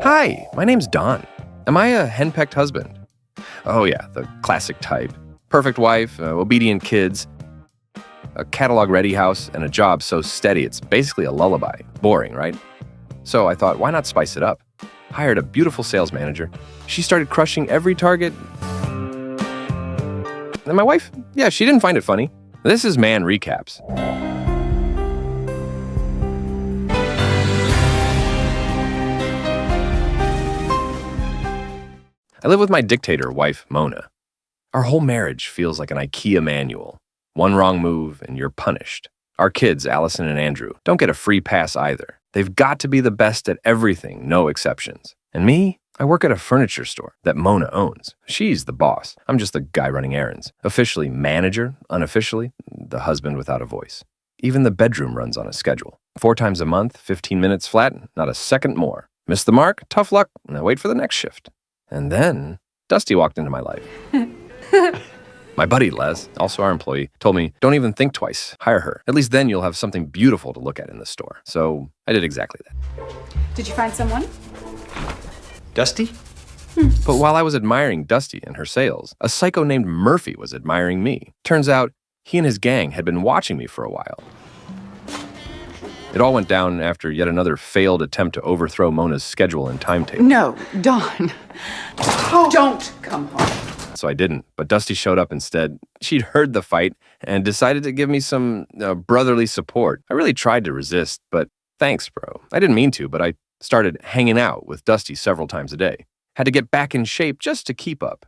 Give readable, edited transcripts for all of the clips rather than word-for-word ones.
Hi, my name's Don. Am I a henpecked husband? Oh yeah, the classic type. Perfect wife, obedient kids, a catalog-ready house, and a job so steady it's basically a lullaby. Boring, right? So I thought, why not spice it up? Hired a beautiful sales manager. She started crushing every target. And my wife, yeah, she didn't find it funny. This is Man Recaps. I live with my dictator wife, Mona. Our whole marriage feels like an IKEA manual. One wrong move and you're punished. Our kids, Allison and Andrew, don't get a free pass either. They've got to be the best at everything, no exceptions. And me? I work at a furniture store that Mona owns. She's the boss. I'm just the guy running errands. Officially manager, unofficially the husband without a voice. Even the bedroom runs on a schedule. 4 times a month, 15 minutes flat, not a second more. Miss the mark? Tough luck. Now wait for the next shift. And then Dusty walked into my life. My buddy Les, also our employee, told me, don't even think twice. Hire her. At least then you'll have something beautiful to look at in the store. So I did exactly that. Did you find someone? Dusty? But while I was admiring Dusty and her sales, a psycho named Murphy was admiring me. Turns out he and his gang had been watching me for a while. It all went down after yet another failed attempt to overthrow Mona's schedule and timetable. No, Dawn. Don't come home. So I didn't, but Dusty showed up instead. She'd heard the fight and decided to give me some brotherly support. I really tried to resist, but thanks, bro. I didn't mean to, but I started hanging out with Dusty several times a day. Had to get back in shape just to keep up.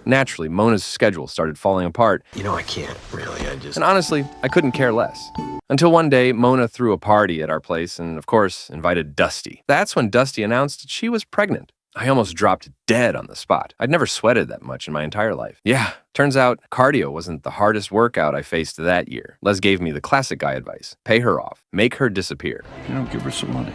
Naturally, Mona's schedule started falling apart. I can't really. And honestly, I couldn't care less. Until one day, Mona threw a party at our place and, of course, invited Dusty. That's when Dusty announced she was pregnant. I almost dropped dead on the spot. I'd never sweated that much in my entire life. Yeah, turns out cardio wasn't the hardest workout I faced that year. Les gave me the classic guy advice. Pay her off. Make her disappear. Give her some money.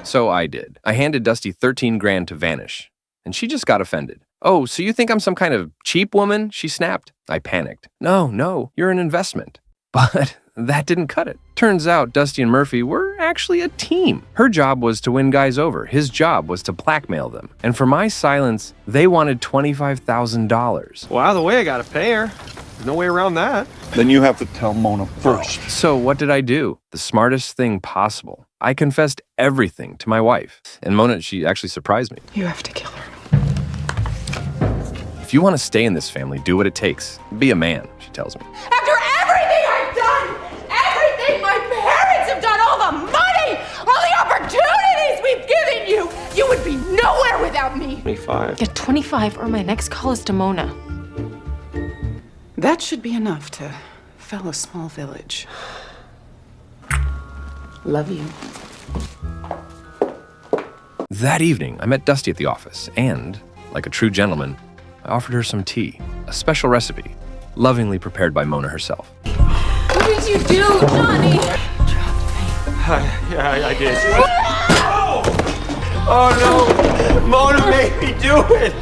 So I did. I handed Dusty 13 grand to vanish. And she just got offended. Oh, so you think I'm some kind of cheap woman? She snapped. I panicked. No, you're an investment. But that didn't cut it. Turns out Dusty and Murphy were actually a team. Her job was to win guys over. His job was to blackmail them. And for my silence, they wanted $25,000. Well, either way, I gotta pay her. There's no way around that. Then you have to tell Mona first. So what did I do? The smartest thing possible. I confessed everything to my wife. And Mona, she actually surprised me. You have to kill her. If you want to stay in this family, do what it takes. Be a man, she tells me. After everything I've done, everything my parents have done, all the money, all the opportunities we've given you, you would be nowhere without me. 25. Get 25 or my next call is to Mona. That should be enough to fell a small village. Love you. That evening, I met Dusty at the office, and, like a true gentleman, I offered her some tea, a special recipe, lovingly prepared by Mona herself. What did you do, Johnny? Yeah, I did. Oh no! Mona made me do it!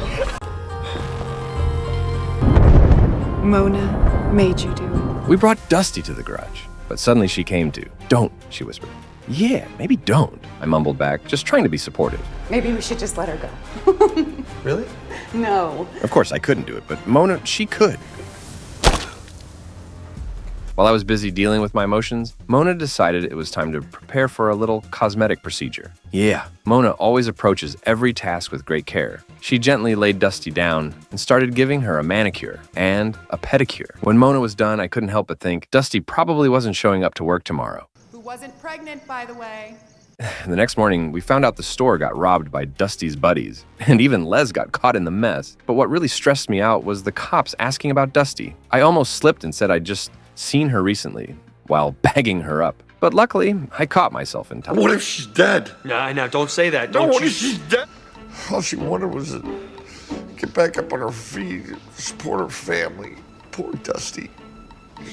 Mona made you do it. We brought Dusty to the garage, but suddenly she came to. Don't, she whispered. Yeah, maybe don't, I mumbled back, just trying to be supportive. Maybe we should just let her go. Really? No. Of course, I couldn't do it, but Mona, she could. While I was busy dealing with my emotions, Mona decided it was time to prepare for a little cosmetic procedure. Yeah, Mona always approaches every task with great care. She gently laid Dusty down and started giving her a manicure and a pedicure. When Mona was done, I couldn't help but think Dusty probably wasn't showing up to work tomorrow. Who wasn't pregnant, by the way. The next morning, we found out the store got robbed by Dusty's buddies, and even Les got caught in the mess. But what really stressed me out was the cops asking about Dusty. I almost slipped and said I'd just seen her recently, while bagging her up. But luckily, I caught myself in time. What if she's dead? Nah, don't say that. No, Don't what you? if she's dead? All she wanted was to get back up on her feet, support her family. Poor Dusty.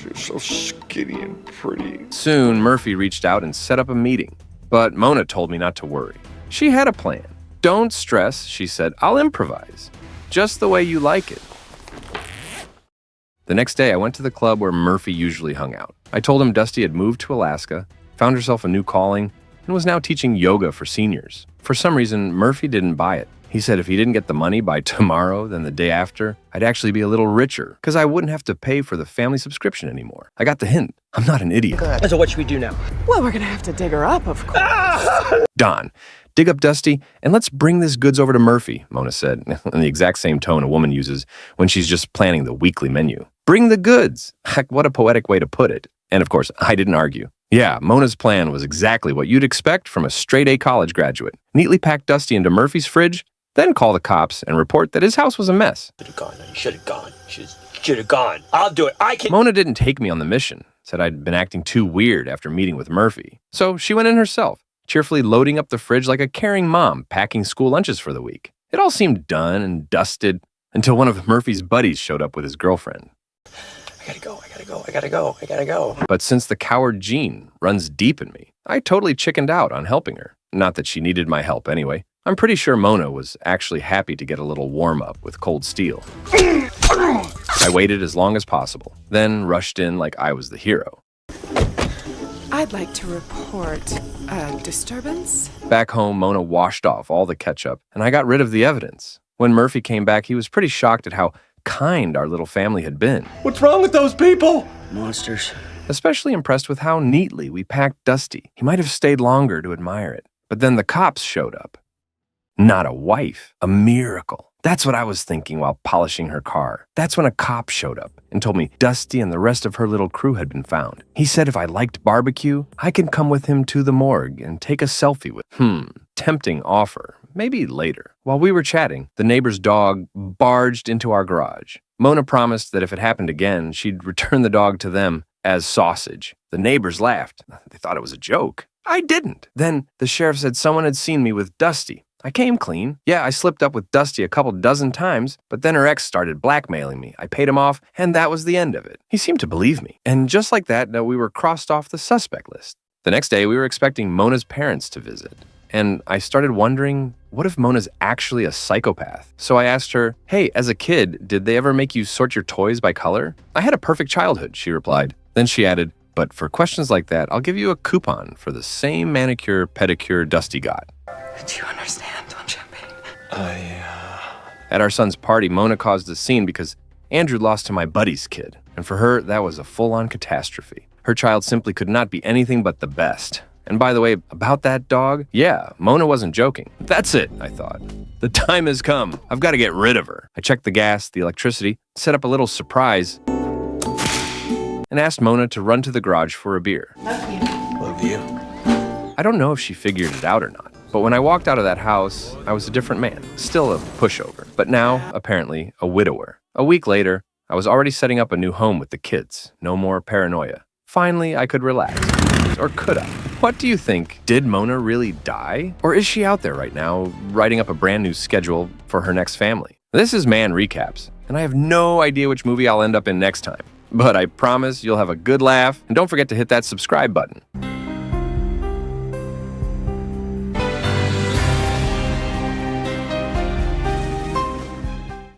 She was so skinny and pretty. Soon, Murphy reached out and set up a meeting. But Mona told me not to worry. She had a plan. Don't stress, she said. I'll improvise. Just the way you like it. The next day, I went to the club where Murphy usually hung out. I told him Dusty had moved to Alaska, found herself a new calling, and was now teaching yoga for seniors. For some reason, Murphy didn't buy it. He said if he didn't get the money by tomorrow, then the day after, I'd actually be a little richer because I wouldn't have to pay for the family subscription anymore. I got the hint. I'm not an idiot. So what should we do now? Well, we're gonna have to dig her up, of course. Don, dig up Dusty and let's bring this goods over to Murphy, Mona said, in the exact same tone a woman uses when she's just planning the weekly menu. Bring the goods. Heck, what a poetic way to put it. And of course, I didn't argue. Yeah, Mona's plan was exactly what you'd expect from a straight-A college graduate. Neatly pack Dusty into Murphy's fridge, then call the cops and report that his house was a mess. Should have gone. You should have gone. Should have gone. I'll do it. I can. Mona didn't take me on the mission, said I'd been acting too weird after meeting with Murphy. So she went in herself, cheerfully loading up the fridge like a caring mom packing school lunches for the week. It all seemed done and dusted until one of Murphy's buddies showed up with his girlfriend. I gotta go. But since the coward gene runs deep in me, I totally chickened out on helping her. Not that she needed my help anyway. I'm pretty sure Mona was actually happy to get a little warm-up with cold steel. I waited as long as possible, then rushed in like I was the hero. I'd like to report a disturbance. Back home, Mona washed off all the ketchup, and I got rid of the evidence. When Murphy came back, he was pretty shocked at how kind our little family had been. What's wrong with those people? Monsters. Especially impressed with how neatly we packed Dusty. He might have stayed longer to admire it. But then the cops showed up. Not a wife, a miracle. That's what I was thinking while polishing her car. That's when a cop showed up and told me Dusty and the rest of her little crew had been found. He said if I liked barbecue, I could come with him to the morgue and take a selfie with. Tempting offer. Maybe later. While we were chatting, the neighbor's dog barged into our garage. Mona promised that if it happened again, she'd return the dog to them as sausage. The neighbors laughed. They thought it was a joke. I didn't. Then the sheriff said someone had seen me with Dusty. I came clean. Yeah, I slipped up with Dusty a couple dozen times, but then her ex started blackmailing me. I paid him off, and that was the end of it. He seemed to believe me. And just like that, we were crossed off the suspect list. The next day, we were expecting Mona's parents to visit. And I started wondering, what if Mona's actually a psychopath? So I asked her, hey, as a kid, did they ever make you sort your toys by color? I had a perfect childhood, she replied. Then she added, but for questions like that, I'll give you a coupon for the same manicure, pedicure Dusty got. Do you understand on champagne? At our son's party, Mona caused a scene because Andrew lost to my buddy's kid. And for her, that was a full-on catastrophe. Her child simply could not be anything but the best. And by the way, about that dog, yeah, Mona wasn't joking. That's it, I thought. The time has come. I've got to get rid of her. I checked the gas, the electricity, set up a little surprise, and asked Mona to run to the garage for a beer. Love you. I don't know if she figured it out or not, but when I walked out of that house, I was a different man, still a pushover, but now, apparently, a widower. A week later, I was already setting up a new home with the kids. No more paranoia. Finally, I could relax. Or could I? What do you think? Did Mona really die? Or is she out there right now, writing up a brand new schedule for her next family? This is Man Recaps, and I have no idea which movie I'll end up in next time. But I promise you'll have a good laugh, and don't forget to hit that subscribe button.